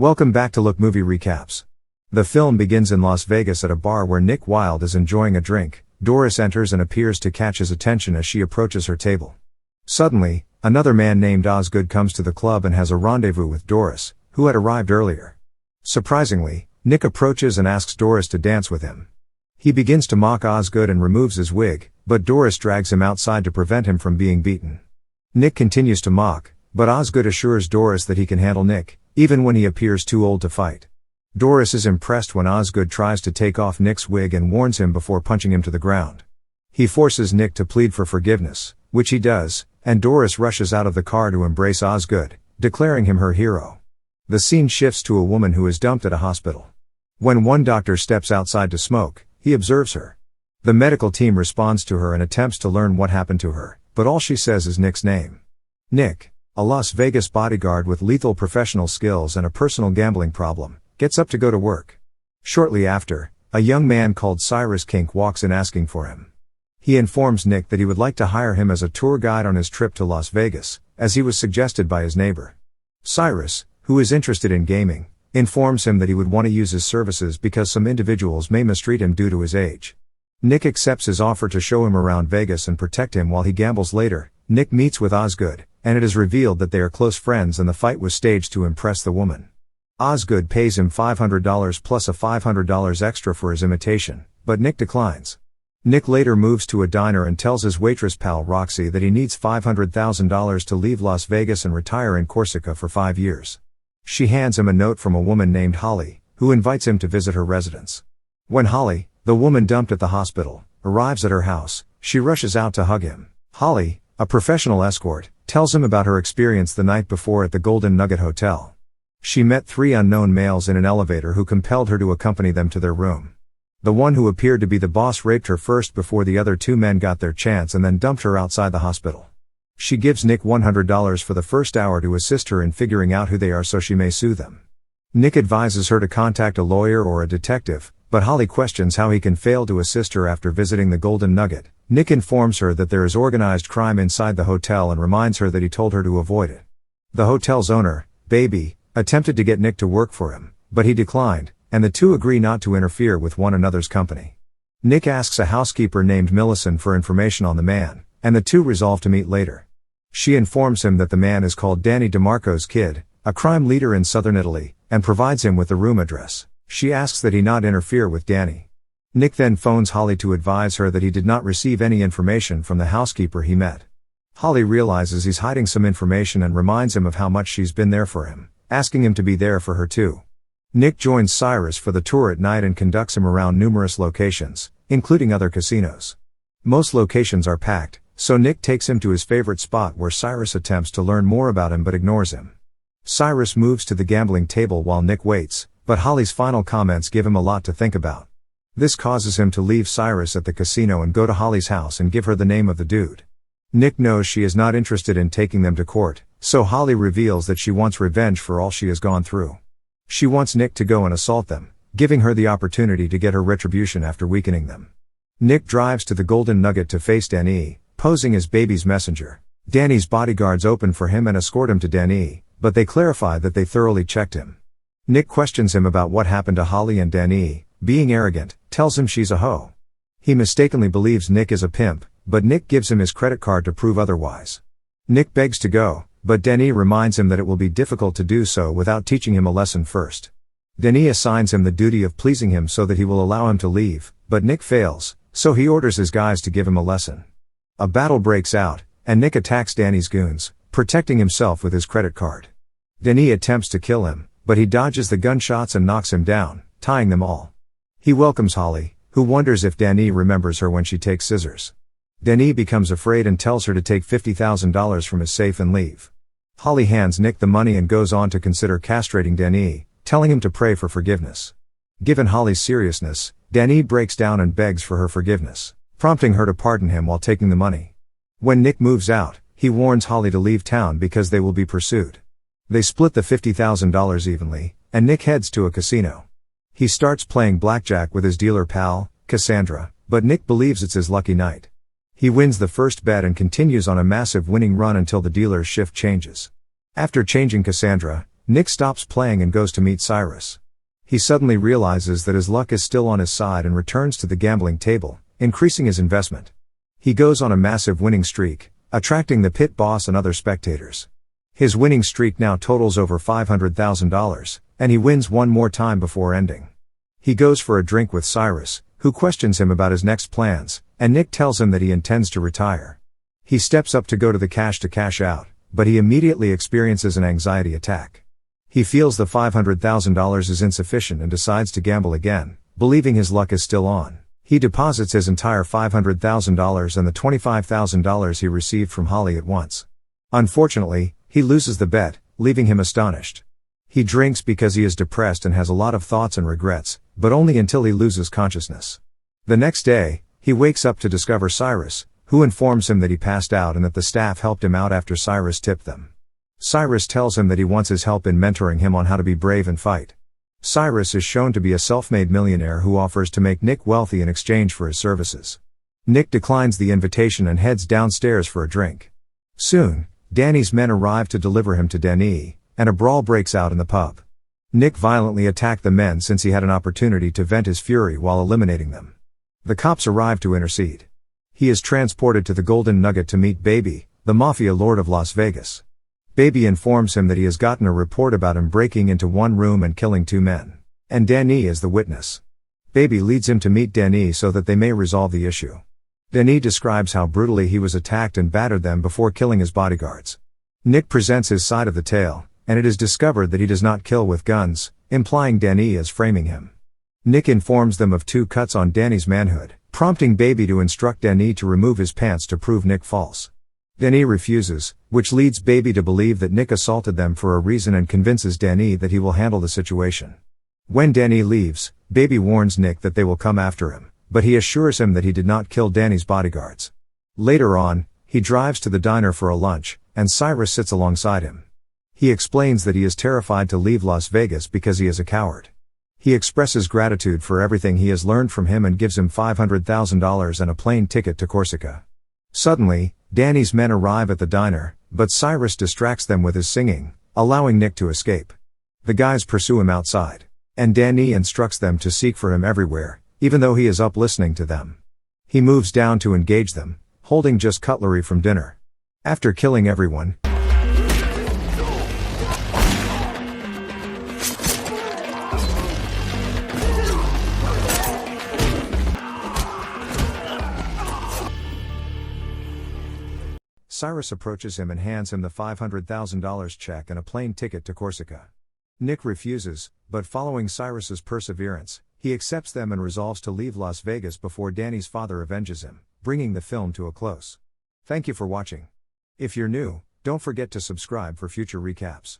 Welcome back to Look Movie Recaps. The film begins in Las Vegas at a bar where Nick Wilde is enjoying a drink. Doris enters and appears to catch his attention as she approaches her table. Suddenly, another man named Osgood comes to the club and has a rendezvous with Doris, who had arrived earlier. Surprisingly, Nick approaches and asks Doris to dance with him. He begins to mock Osgood and removes his wig, but Doris drags him outside to prevent him from being beaten. Nick continues to mock, but Osgood assures Doris that he can handle Nick, even when he appears too old to fight. Doris is impressed when Osgood tries to take off Nick's wig and warns him before punching him to the ground. He forces Nick to plead for forgiveness, which he does, and Doris rushes out of the car to embrace Osgood, declaring him her hero. The scene shifts to a woman who is dumped at a hospital. When one doctor steps outside to smoke, he observes her. The medical team responds to her and attempts to learn what happened to her, but all she says is Nick's name. Nick, a Las Vegas bodyguard with lethal professional skills and a personal gambling problem, gets up to go to work. Shortly after, a young man called Cyrus walks in asking for him. He informs Nick that he would like to hire him as a tour guide on his trip to Las Vegas, as he was suggested by his neighbor. Cyrus, who is interested in gaming, informs him that he would want to use his services because some individuals may mistreat him due to his age. Nick accepts his offer to show him around Vegas and protect him while he gambles. Later, Nick meets with Osgood, and it is revealed that they are close friends and the fight was staged to impress the woman. Osgood pays him $500 plus a $500 extra for his imitation, but Nick declines. Nick later moves to a diner and tells his waitress pal Roxy that he needs $500,000 to leave Las Vegas and retire in Corsica for 5 years. She hands him a note from a woman named Holly, who invites him to visit her residence. When Holly, the woman dumped at the hospital, arrives at her house, she rushes out to hug him. Holly, a professional escort, tells him about her experience the night before at the Golden Nugget Hotel. She met 3 unknown males in an elevator who compelled her to accompany them to their room. The one who appeared to be the boss raped her first before the other 2 men got their chance and then dumped her outside the hospital. She gives Nick $100 for the first hour to assist her in figuring out who they are so she may sue them. Nick advises her to contact a lawyer or a detective, but Holly questions how he can fail to assist her after visiting the Golden Nugget. Nick informs her that there is organized crime inside the hotel and reminds her that he told her to avoid it. The hotel's owner, Baby, attempted to get Nick to work for him, but he declined, and the two agree not to interfere with one another's company. Nick asks a housekeeper named Millicent for information on the man, and the two resolve to meet later. She informs him that the man is called Danny DeMarco's kid, a crime leader in southern Italy, and provides him with the room address. She asks that he not interfere with Danny. Nick then phones Holly to advise her that he did not receive any information from the housekeeper he met. Holly realizes he's hiding some information and reminds him of how much she's been there for him, asking him to be there for her too. Nick joins Cyrus for the tour at night and conducts him around numerous locations, including other casinos. Most locations are packed, so Nick takes him to his favorite spot where Cyrus attempts to learn more about him but ignores him. Cyrus moves to the gambling table while Nick waits, but Holly's final comments give him a lot to think about. This causes him to leave Cyrus at the casino and go to Holly's house and give her the name of the dude. Nick knows she is not interested in taking them to court, so Holly reveals that she wants revenge for all she has gone through. She wants Nick to go and assault them, giving her the opportunity to get her retribution after weakening them. Nick drives to the Golden Nugget to face Danny, posing as Baby's messenger. Danny's bodyguards open for him and escort him to Danny, but they clarify that they thoroughly checked him. Nick questions him about what happened to Holly, and Danny, being arrogant, tells him she's a hoe. He mistakenly believes Nick is a pimp, but Nick gives him his credit card to prove otherwise. Nick begs to go, but Danny reminds him that it will be difficult to do so without teaching him a lesson first. Danny assigns him the duty of pleasing him so that he will allow him to leave, but Nick fails, so he orders his guys to give him a lesson. A battle breaks out, and Nick attacks Danny's goons, protecting himself with his credit card. Danny attempts to kill him, but he dodges the gunshots and knocks him down, tying them all. He welcomes Holly, who wonders if Danny remembers her when she takes scissors. Danny becomes afraid and tells her to take $50,000 from his safe and leave. Holly hands Nick the money and goes on to consider castrating Danny, telling him to pray for forgiveness. Given Holly's seriousness, Danny breaks down and begs for her forgiveness, prompting her to pardon him while taking the money. When Nick moves out, he warns Holly to leave town because they will be pursued. They split the $50,000 evenly, and Nick heads to a casino. He starts playing blackjack with his dealer pal, Cassandra, but Nick believes it's his lucky night. He wins the first bet and continues on a massive winning run until the dealer's shift changes. After changing Cassandra, Nick stops playing and goes to meet Cyrus. He suddenly realizes that his luck is still on his side and returns to the gambling table, increasing his investment. He goes on a massive winning streak, attracting the pit boss and other spectators. His winning streak now totals over $500,000, and he wins one more time before ending. He goes for a drink with Cyrus, who questions him about his next plans, and Nick tells him that he intends to retire. He steps up to go to the cash to cash out, but he immediately experiences an anxiety attack. He feels the $500,000 is insufficient and decides to gamble again, believing his luck is still on. He deposits his entire $500,000 and the $25,000 he received from Holly at once. Unfortunately, he loses the bet, leaving him astonished. He drinks because he is depressed and has a lot of thoughts and regrets, but only until he loses consciousness. The next day, he wakes up to discover Cyrus, who informs him that he passed out and that the staff helped him out after Cyrus tipped them. Cyrus tells him that he wants his help in mentoring him on how to be brave and fight. Cyrus is shown to be a self-made millionaire who offers to make Nick wealthy in exchange for his services. Nick declines the invitation and heads downstairs for a drink. Soon, Danny's men arrive to deliver him to Danny, and a brawl breaks out in the pub. Nick violently attacked the men since he had an opportunity to vent his fury while eliminating them. The cops arrive to intercede. He is transported to the Golden Nugget to meet Baby, the Mafia lord of Las Vegas. Baby informs him that he has gotten a report about him breaking into one room and killing 2 men. And Danny is the witness. Baby leads him to meet Danny so that they may resolve the issue. Danny describes how brutally he was attacked and battered them before killing his bodyguards. Nick presents his side of the tale, and it is discovered that he does not kill with guns, implying Danny is framing him. Nick informs them of 2 cuts on Danny's manhood, prompting Baby to instruct Danny to remove his pants to prove Nick false. Danny refuses, which leads Baby to believe that Nick assaulted them for a reason and convinces Danny that he will handle the situation. When Danny leaves, Baby warns Nick that they will come after him, but he assures him that he did not kill Danny's bodyguards. Later on, he drives to the diner for a lunch, and Cyrus sits alongside him. He explains that he is terrified to leave Las Vegas because he is a coward. He expresses gratitude for everything he has learned from him and gives him $500,000 and a plane ticket to Corsica. Suddenly, Danny's men arrive at the diner, but Cyrus distracts them with his singing, allowing Nick to escape. The guys pursue him outside, and Danny instructs them to seek for him everywhere, even though he is up listening to them. He moves down to engage them, holding just cutlery from dinner. After killing everyone, Cyrus approaches him and hands him the $500,000 check and a plane ticket to Corsica. Nick refuses, but following Cyrus's perseverance, he accepts them and resolves to leave Las Vegas before Danny's father avenges him, bringing the film to a close. Thank you for watching. If you're new, don't forget to subscribe for future recaps.